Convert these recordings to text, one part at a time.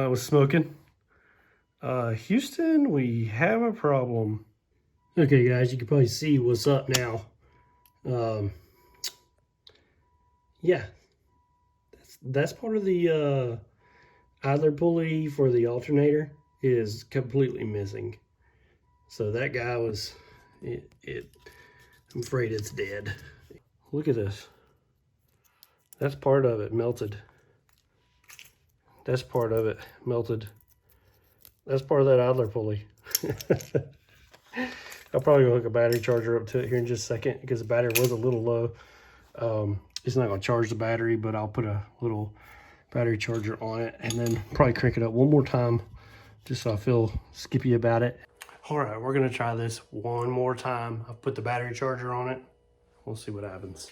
that was smoking. Houston, we have a problem. Okay, guys, you can probably see what's up now. Yeah, that's part of the idler pulley for the alternator is completely missing. So that guy was, I'm afraid it's dead. Look at this. That's part of it melted. That's part of it melted. That's part of that idler pulley. I'll probably go hook a battery charger up to it here in just a second because the battery was a little low. It's not going to charge the battery, but I'll put a little battery charger on it and then probably crank it up one more time just so I feel skippy about it. All right, we're going to try this one more time. I'll put the battery charger on it. We'll see what happens.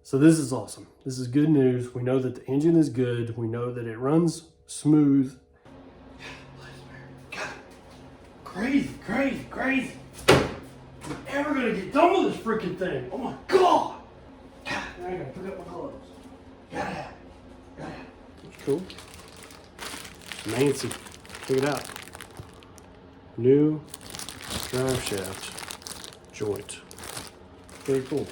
So this is awesome. This is good news. We know that the engine is good. We know that it runs smooth. God, crazy, crazy, crazy. I'm ever gonna get done with this freaking thing? Oh my God. God, now I gotta pick up my clothes. Gotta have it. Gotta have it. Cool. Nancy, check it out. New drive shaft joint. Very cool.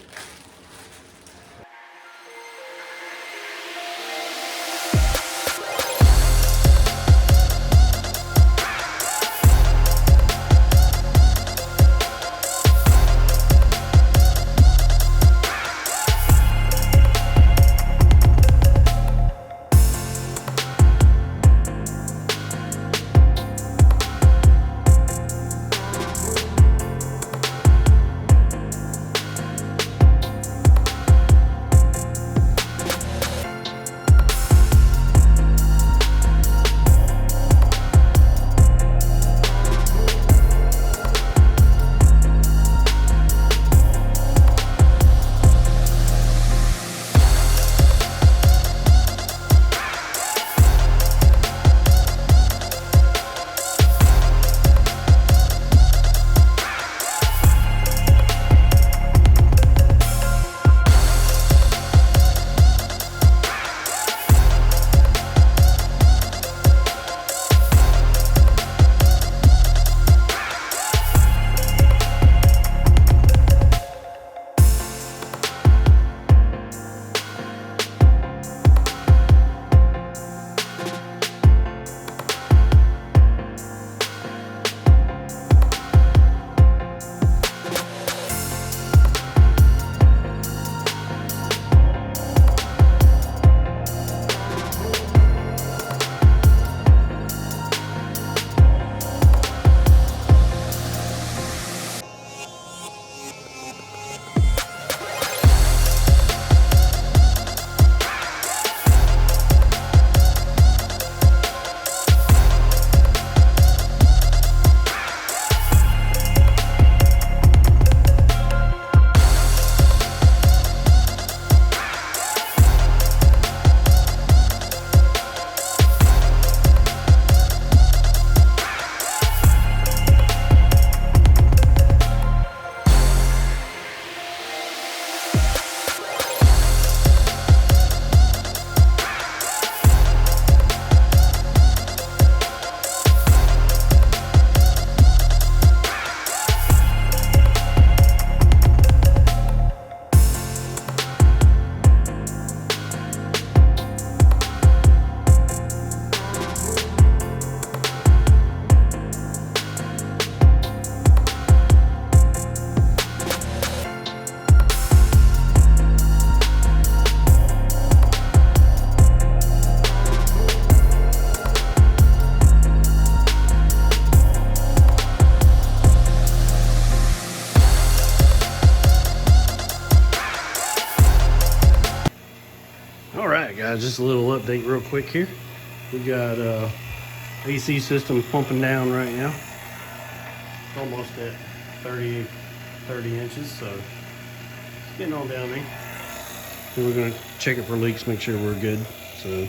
just a little update real quick here. We got AC system pumping down right now. Almost at 30 inches, so it's getting on down there. Then we're gonna check it for leaks, make sure we're good. So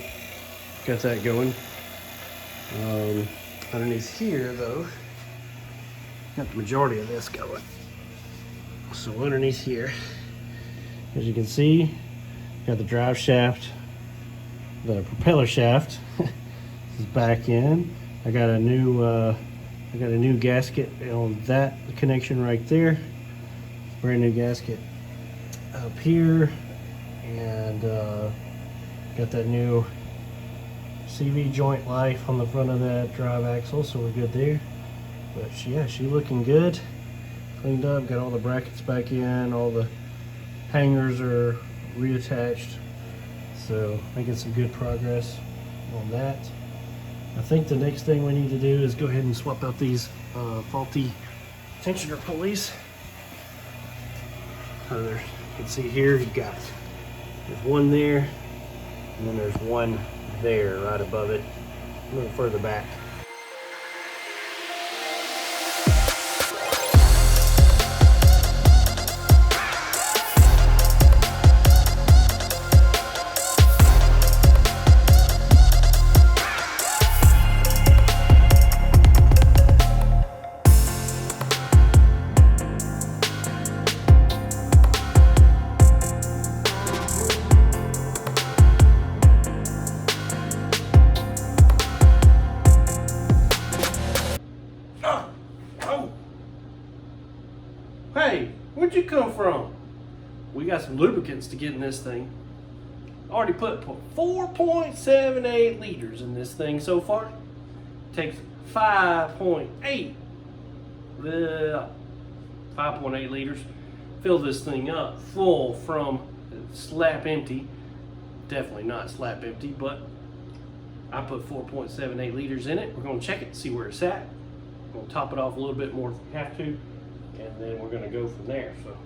got that going. Underneath here though, got the majority of this going. So underneath here, as you can see, got the drive shaft, the propeller shaft is back in. I got a new gasket on that connection right there. Brand new gasket up here, and got that new CV joint life on the front of that drive axle, so we're good there. But yeah, she's looking good, cleaned up, got all the brackets back in, all the hangers are reattached, so making some good progress on that. I think the next thing we need to do is go ahead and swap out these faulty tensioner pulleys. You can see here, you got there's one there, and then there's one there right above it, a little further back. Hey, where'd you come from? We got some lubricants to get in this thing. Already put 4.78 liters in this thing so far. Takes 5.8 liters. Fill this thing up full from slap empty. Definitely not slap empty, but I put 4.78 liters in it. We're gonna check it, see where it's at. We'll top it off a little bit more if we have to, and then we're going to go from there. So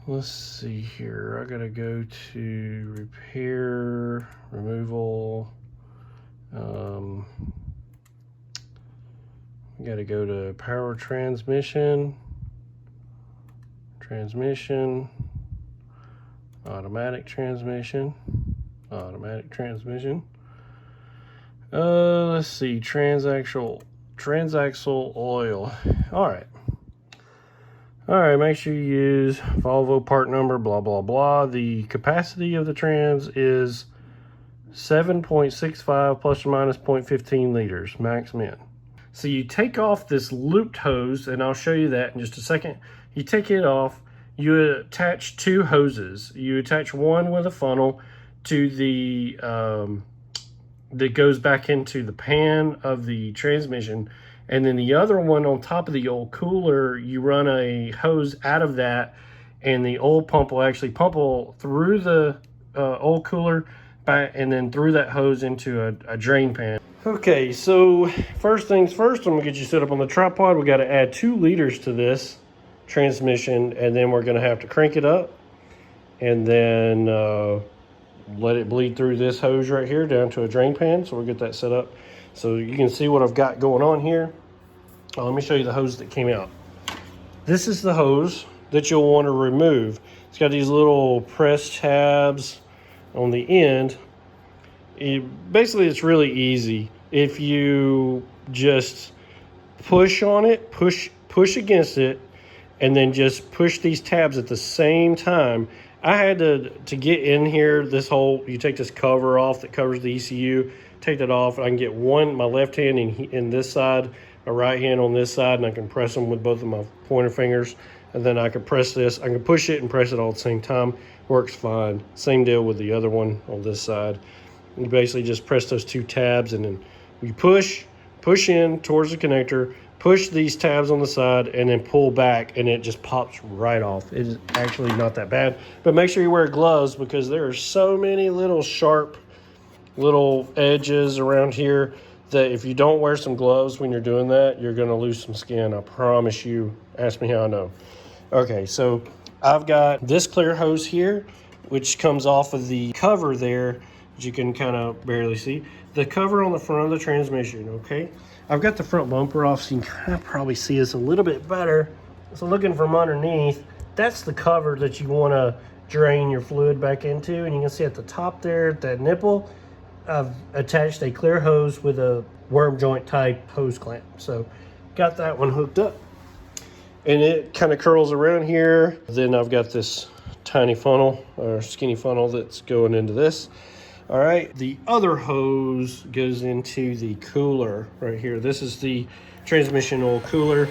let's see here. I gotta go to repair, removal. We gotta go to power transmission, automatic transmission. Let's see, transaxle oil. All right, make sure you use Volvo part number, blah, blah, blah. The capacity of the trans is 7.65 plus or minus 0.15 liters, max min. So you take off this looped hose, and I'll show you that in just a second. You take it off, you attach two hoses. You attach one with a funnel to the, that goes back into the pan of the transmission. And then the other one on top of the oil cooler, you run a hose out of that, and the oil pump will actually pump through the oil cooler and then through that hose into a drain pan. Okay, so first things first, I'm gonna get you set up on the tripod. We gotta add 2 liters to this transmission, and then we're gonna have to crank it up and then let it bleed through this hose right here down to a drain pan. So we'll get that set up. So you can see what I've got going on here. Let me show you the hose that came out. This is the hose that you'll want to remove. It's got these little press tabs on the end. Basically, it's really easy. If you just push on it, push against it, and then just push these tabs at the same time. I had to get in here, you take this cover off that covers the ECU, take that off. I can get my left hand in this side, my right hand on this side, and I can press them with both of my pointer fingers. And then I can press this. I can push it and press it all at the same time. Works fine. Same deal with the other one on this side. You basically just press those 2 tabs, and then you push in towards the connector, push these tabs on the side, and then pull back, and it just pops right off. It is actually not that bad. But make sure you wear gloves, because there are so many little sharp little edges around here that if you don't wear some gloves when you're doing that, you're going to lose some skin. I promise you. Ask me how I know. Okay, so I've got this clear hose here, which comes off of the cover there, that you can kind of barely see. The cover on the front of the transmission, okay? I've got the front bumper off, so you can kind of probably see this a little bit better. So looking from underneath, that's the cover that you want to drain your fluid back into. And you can see at the top there, that nipple, I've attached a clear hose with a worm joint type hose clamp. So got that one hooked up. And it kind of curls around here. Then I've got this tiny funnel or skinny funnel that's going into this. All right, the other hose goes into the cooler right here. This is the transmission oil cooler.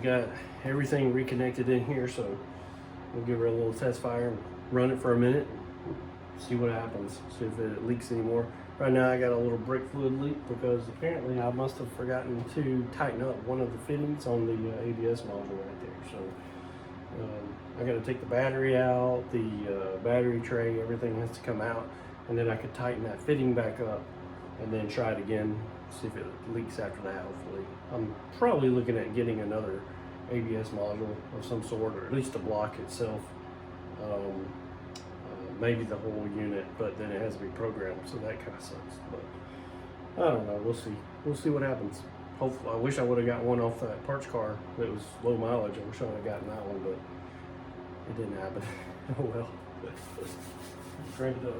Got everything reconnected in here, so we'll give her a little test fire and run it for a minute, see what happens, see if it leaks anymore. Right now I got a little brake fluid leak because apparently I must have forgotten to tighten up one of the fittings on the ABS module right there. So I got to take the battery out, the battery tray, everything has to come out, and then I could tighten that fitting back up and then try it again, see if it leaks after that. Hopefully I'm probably looking at getting another ABS module of some sort, or at least the block itself, maybe the whole unit, but then it has to be programmed, so that kind of sucks. But I don't know, we'll see what happens. Hopefully, I wish I would have got one off that parts car that was low mileage. I wish I would have gotten that one, but it didn't happen. Oh well. Crank it up.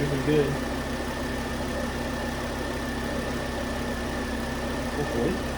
Should be good. Hopefully.